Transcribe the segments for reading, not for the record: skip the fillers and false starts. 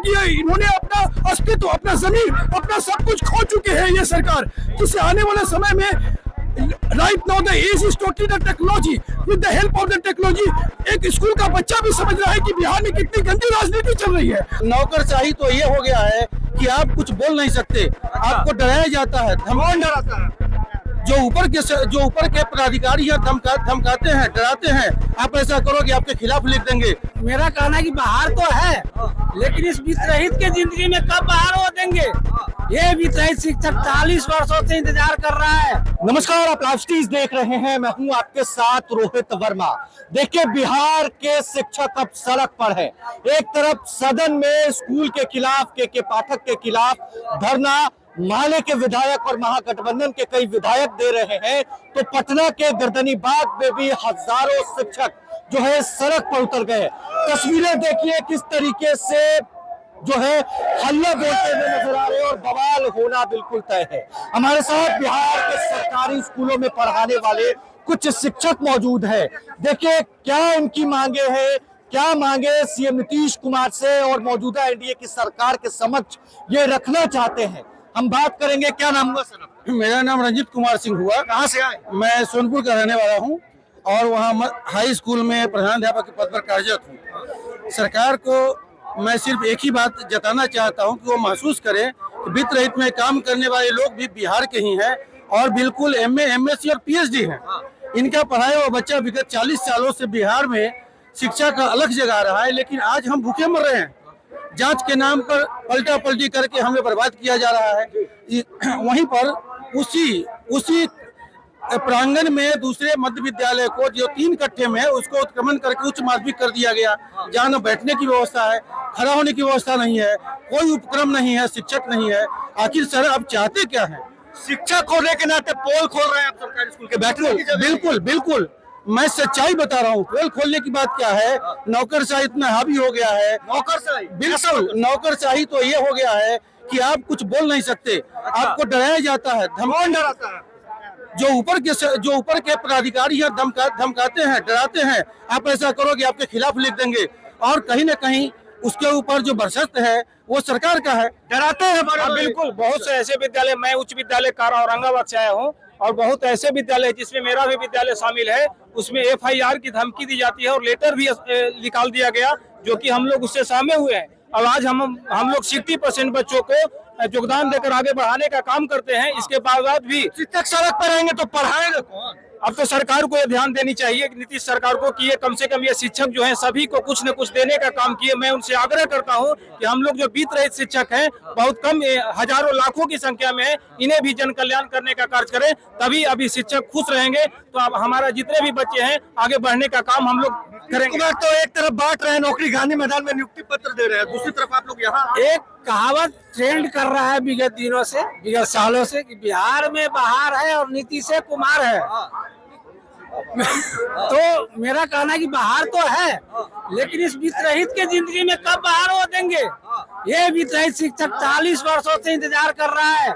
कि इन्होंने अपना अस्तित्व, अपना जमीन, अपना सब कुछ खो चुके हैं ये सरकार, जिससे आने वाले समय में right now the age is totally the technology. With the help of the technology, एक स्कूल का बच्चा भी समझ रहा है कि बिहार में कितनी गंदी राजनीति चल रही है। नौकरशाही तो ये हो गया है कि आप कुछ बोल नहीं सकते, आपको डराया जाता है, कौन डराता है? जो ऊपर के पदाधिकारी हैं धमकाते हैं, डराते हैं, आप ऐसा करोगे आपके खिलाफ लिख देंगे। मेरा कहना है कि बाहर तो है, लेकिन इस वित्तरहित के जिंदगी में कब बाहर हो देंगे? ये वित्तरहित शिक्षक 40 वर्षों से इंतजार कर रहा है। नमस्कार, आप लाइव देख रहे हैं, मैं हूं आपके साथ रोहित वर्मा। देखिए, बिहार के शिक्षक अब सड़क पर है। एक तरफ सदन में स्कूल के खिलाफ, के पाठक के खिलाफ धरना माले के विधायक और महागठबंधन के कई विधायक दे रहे हैं, तो पटना के गर्दनीबाग में भी हजारों शिक्षक जो है सड़क पर उतर गए। तस्वीरें देखिए किस तरीके से जो है हल्ला बोलते हुए नजर आ रहे हैं और बवाल होना बिल्कुल तय है। हमारे साथ बिहार के सरकारी स्कूलों में पढ़ाने वाले कुछ शिक्षक मौजूद है। देखिए क्या उनकी मांगे हैं, क्या मांगे सीएम नीतीश कुमार से और मौजूदा एनडीए की सरकार के समक्ष ये रखना चाहते हैं। हम बात करेंगे। क्या नाम हुआ सर? मेरा नाम रंजीत कुमार सिंह हुआ। कहाँ से आए? मैं सोनपुर का रहने वाला हूँ और वहाँ हाई स्कूल में प्रधानाध्यापक के पद पर कार्यरत हूँ। सरकार को मैं सिर्फ एक ही बात जताना चाहता हूँ कि वो महसूस करें कि वित्त रहित में काम करने वाले लोग भी बिहार के ही हैं और बिल्कुल एमए, एमएससी और पीएचडी हैं। इनका पढ़ाया हुआ बच्चा विगत 40 सालों से बिहार में शिक्षा का अलग जगा रहा है, लेकिन आज हम भूखे मर रहे हैं। जांच के नाम पर पलटा पलटी करके हमें बर्बाद किया जा रहा है। वहीं पर उसी प्रांगण में दूसरे मध्य विद्यालय को जो 3 कट्ठे में है उसको उत्क्रमण करके उच्च माध्यमिक कर दिया गया, जहाँ न बैठने की व्यवस्था है, खड़ा होने की व्यवस्था नहीं है, कोई उपक्रम नहीं है, शिक्षक नहीं है। आखिर सर अब चाहते क्या है? शिक्षक होने के नाते पोल खोल रहे हैं आप सरकारी स्कूल के बैठने की जगह। बिल्कुल बिल्कुल, मैं सच्चाई बता रहा हूँ। पोल खोलने की बात क्या है? नौकरशाही इतना हावी हो गया है। नौकरशाही? बिल्कुल, नौकरशाही तो ये हो गया है कि आप कुछ बोल नहीं सकते, आपको डराया जाता है। कौन डराता है? जो ऊपर के पदाधिकारी हैं धमकाते हैं, डराते हैं, आप ऐसा करोगे आपके खिलाफ लिख देंगे। और कहीं ना कहीं उसके ऊपर जो बरसत है वो सरकार का है। डराते हैं बिल्कुल, बहुत से ऐसे विद्यालय, मैं उच्च विद्यालय कारा औरंगाबाद से आया हूँ और बहुत ऐसे विद्यालय जिसमें मेरा भी विद्यालय शामिल है, उसमें FIR की धमकी दी जाती है और लेटर भी निकाल दिया गया, जो कि हम लोग उससे सहमे हुए हैं। और आज हम लोग 60% बच्चों को योगदान देकर आगे बढ़ाने का काम करते हैं। इसके बावजूद भी शिक्षक सड़क पर रहेंगे तो पढ़ाएंगे कौन? अब तो सरकार को ये ध्यान देनी चाहिए, नीतीश सरकार को, कि ये कम से कम ये शिक्षक जो हैं सभी को कुछ न कुछ देने का काम किए। मैं उनसे आग्रह करता हूं कि हम लोग जो वित्त रहित शिक्षक हैं, बहुत कम, हजारों लाखों की संख्या में है, इन्हें भी जन कल्याण करने का कार्य करें, तभी अभी शिक्षक खुश रहेंगे। तो अब हमारा जितने भी बच्चे हैं आगे बढ़ने का काम हम लोग करेंगे। तो एक तरफ बांट रहे हैं नौकरी, गांधी मैदान में नियुक्ति पत्र दे रहे हैं, दूसरी तरफ आप लोग यहाँ। एक कहावत ट्रेंड कर रहा है विगत दिनों से, विगत सालों से, कि बिहार में बाहर है और नीतीश कुमार है। तो मेरा कहना है कि बाहर तो है, लेकिन इस वित्तरहित के जिंदगी में कब बाहर हो देंगे? ये वित्तरहित शिक्षक 40 वर्षों से इंतजार कर रहा है,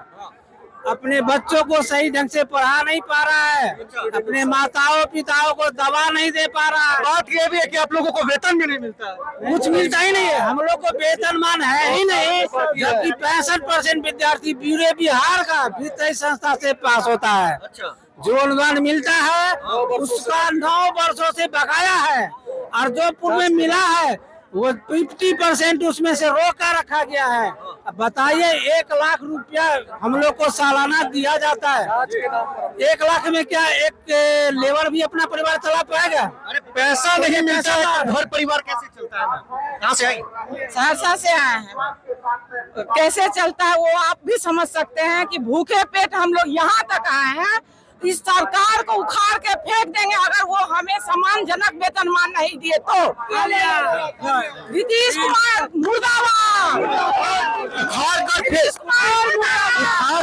अपने बच्चों को सही ढंग से पढ़ा नहीं पा रहा है, अपने माताओं पिताओं को दवा नहीं दे पा रहा है। बात ये भी है कि आप लोगों को वेतन भी नहीं मिलता है। कुछ मिलता ही नहीं है, हम लोग को वेतनमान है ही नहीं, जबकि 65% विद्यार्थी पूरे बिहार का वित्तीय संस्था से पास होता है। जो अनुदान मिलता है उसका 9 वर्षों से बकाया है, और जो पूर्व में मिला है वो 50% उसमें से रोक कर रखा गया है। अब बताइए, 1 लाख रुपया हम लोग को सालाना दिया जाता है। 1 लाख में क्या एक लेबर भी अपना परिवार चला पाएगा? अरे पैसा नहीं मिलता है, घर परिवार कैसे चलता है? कहाँ से आई? सहरसा से आए हैं। कैसे चलता है वो आप भी समझ सकते हैं कि भूखे पेट हम लोग यहाँ तक आए हैं। इस सरकार को उखाड़ के फेंक देंगे अगर वो हमें सम्मानजनक वेतनमान नहीं दिए तो। नीतीश कुमार मुर्दाबाद। उखाड़ कर फेंकने का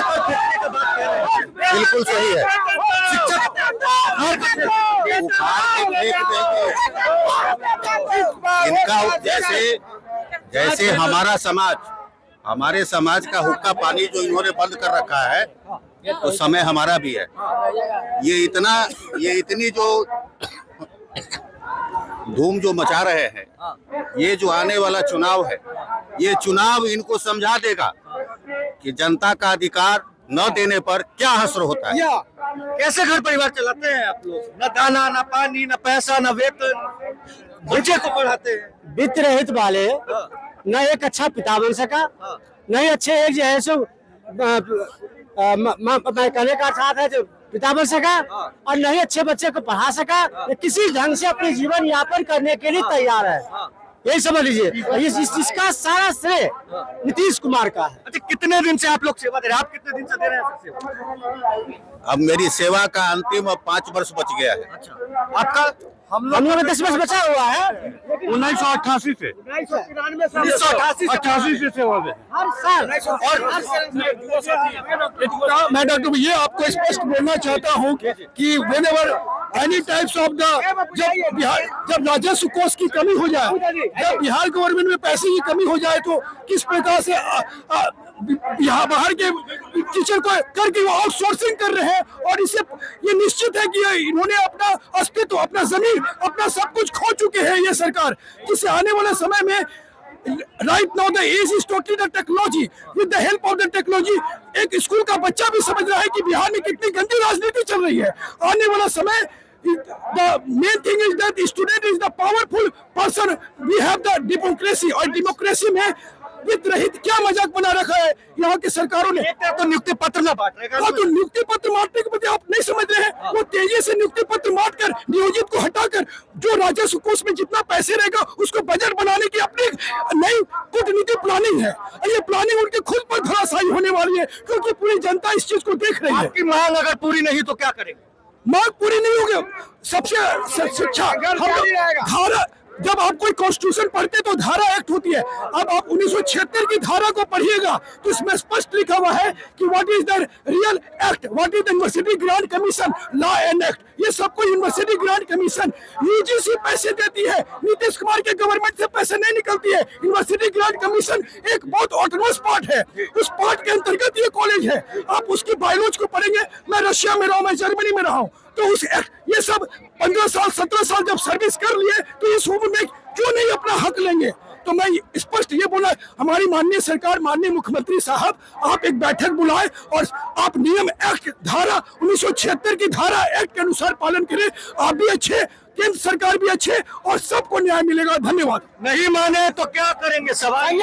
बात कह रहे हैं। बिल्कुल सही है। शिक्षक उखाड़ के फेंक देंगे। इनका जैसे हमारे समाज का हुक्का पानी जो इन्होंने बंद कर रखा है, तो समय हमारा भी है। ये इतनी जो धूम जो मचा रहे हैं, ये जो आने वाला चुनाव है, ये चुनाव इनको समझा देगा कि जनता का अधिकार न देने पर क्या हश्र होता है। कैसे घर परिवार चलाते हैं आप लोग? न दाना, न पानी, न पैसा, न वेतन, बच्चे को पढ़ाते हैं। वित्त रहित वाले न एक अच्छा पिता बन सका, न ही अच्छे एक जो है सो मैं कहने का साथ है जो पिता बन सका, और न ही अच्छे बच्चे को पढ़ा सका, किसी ढंग से अपने जीवन यापन करने के लिए तैयार है। यही समझ लीजिए, इसका सारा श्रेय नीतीश कुमार का है। अच्छा, कितने दिन से आप लोग सेवा दे रहे हैं? आप कितने दिन से दे रहे हैं सेवा? अब मेरी सेवा का अंतिम अब 5 वर्ष बच गया है। आपका? हम लोग में 10 वर्ष बचा हुआ है। 1988 से 1988 से सेवा दे हर साल। मैं डॉक्टर भैया आपको स्पष्ट बोलना चाहता हूँ कि whenever any types of जब राजस्व कोष की कमी हो जाए, जब बिहार गवर्नमेंट में पैसे की कमी हो जाए, तो किस प्रकार से बिहार बाहर के टीचर को करके वो आउटसोर्सिंग कर रहे हैं, और इससे ये निश्चित है कि इन्होंने अपना अस्तित्व, अपना जमीन, अपना सब कुछ खो चुके हैं ये सरकार, जिससे आने वाले समय में right now the age is totally the technology. With the help of the technology, एक स्कूल का बच्चा भी समझ रहा है कि बिहार में कितनी गंदी राजनीति चल रही है। आने वाला समय, the main thing is that the student is the powerful person. We have the democracy, और democracy में वित्त रहित क्या मजाक बना रखा है यहाँ की सरकारों ने। तो नियुक्ति पत्र ना बांट रहे हैं। तो नियुक्ति पत्र बांटने के बजाय आप नहीं समझ रहे हैं, वो तेजी से नियुक्ति पत्र बांट कर नियोजित को हटाकर जो राजस्व कोष में जितना पैसे रहेगा उसको बजट बनाने की अपनी नई कूटनीति प्लानिंग है। ये प्लानिंग उनके खुद पर धराशायी होने वाली है, क्योंकि पूरी जनता इस चीज को देख रही है। आपकी मांग अगर पूरी नहीं तो क्या करेंगे? मांग पूरी नहीं होगी, सबसे शिक्षा धारा, जब आप कोई कॉन्स्टिट्यूशन पढ़ते तो धारा एक्ट होती है। अब आप 1976 की धारा को पढ़िएगा तो इसमें स्पष्ट लिखा हुआ है कि what is the real act, what is the university grant commission, law and act. ये सबको यूनिवर्सिटी ग्रांट कमीशन, यूजीसी पैसे देती है, नीतीश कुमार के गवर्नमेंट से पैसे नहीं निकलती है। यूनिवर्सिटी ग्रांट कमीशन एक बहुत ऑटोनोमस पार्ट है, उस पार्ट के अंतर्गत ये कॉलेज है। आप उसकी बायोलॉजी को पढ़ेंगे। मैं रशिया में रहा हूँ, मैं जर्मनी में रहा हूँ, तो उस ये सब 15 साल 17 साल जब सर्विस कर लिए तो इस उम्र में क्यों नहीं अपना हक लेंगे। तो मैं स्पष्ट ये बोला, हमारी माननीय सरकार, माननीय मुख्यमंत्री साहब, आप एक बैठक बुलाएं और आप नियम एक्ट धारा 1976 की धारा एक्ट के अनुसार पालन करें। आप भी अच्छे, केंद्र सरकार भी अच्छे, और सबको न्याय मिलेगा। धन्यवाद। नहीं माने तो क्या करेंगे? सवाल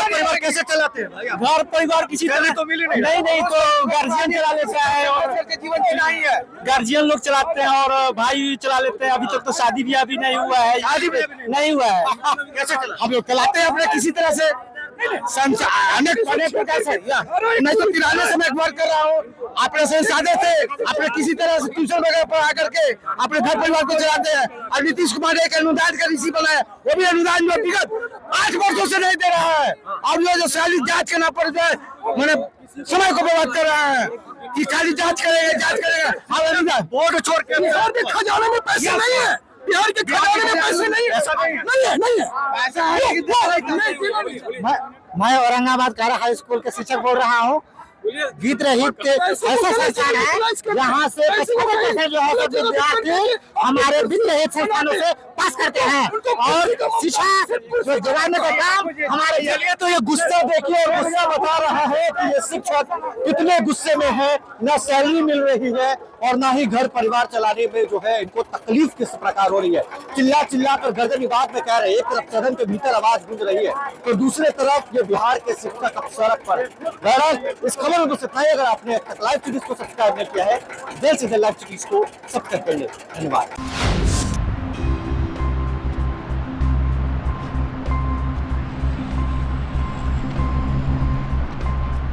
परिवार कैसे चलाते हैं? घर परिवार किसी तरह तो मिली नहीं। नहीं तो गार्जियन चला लेता है, और जीवन चलाई है, गार्जियन लोग चलाते हैं और भाई चला लेते हैं। अभी तक तो शादी भी अभी नहीं हुआ है, शादी भी नहीं हुआ है। कैसे चला? हम लोग चलाते हैं अपने किसी तरह से। अनेक प्रकार से मैं तो किराने से मैं वर्क कर रहा हूँ। अपने संसाधन से अपने किसी तरह से ट्यूशन वगैरह पढ़ा करके अपने घर परिवार को चलाते हैं। और नीतीश कुमार एक अनुदान का ऋषि बना है, वो भी अनुदान जो विगत 8 वर्षों से नहीं दे रहा है। और जो साली जांच करना पड़ जाए, मैंने समय को बर्बाद कर रहा है कि खाली जांच करेगा। अब बोर्ड छोड़ के बिहार के खजाने में पैसे नहीं है, बिहार के खजाने में पैसे नहीं है। मैं औरंगाबाद कारा हाई स्कूल के शिक्षक बोल रहा हूँ। वित्त रहित ऐसा संस्थान है जहाँ से 75% जो है विद्यार्थी हमारे वित्त रहित संस्थानों से पास करते हैं, और शिक्षा जो दिलाने का काम हमारे। चलिए, तो ये गुस्सा देखिए, और गुस्सा बता रहा है कि ये शिक्षक कितने गुस्से में है। न सैलरी मिल रही है और न ही घर परिवार चलाने में जो है इनको तकलीफ किस प्रकार हो रही है। चिल्ला कर गर्दन विवाद में कह रहे हैं। एक तरफ सदन के भीतर आवाज गूंज रही है, तो दूसरे तरफ ये बिहार के शिक्षक अब सड़क पर। बहरहाल इस खबर में बस इतना ही। अगर आपने लाइव सीरीज को सब्सक्राइब नहीं किया है, जल्द से जल्द लाइव सीरीज को सब्सक्राइब कर ले। धन्यवाद।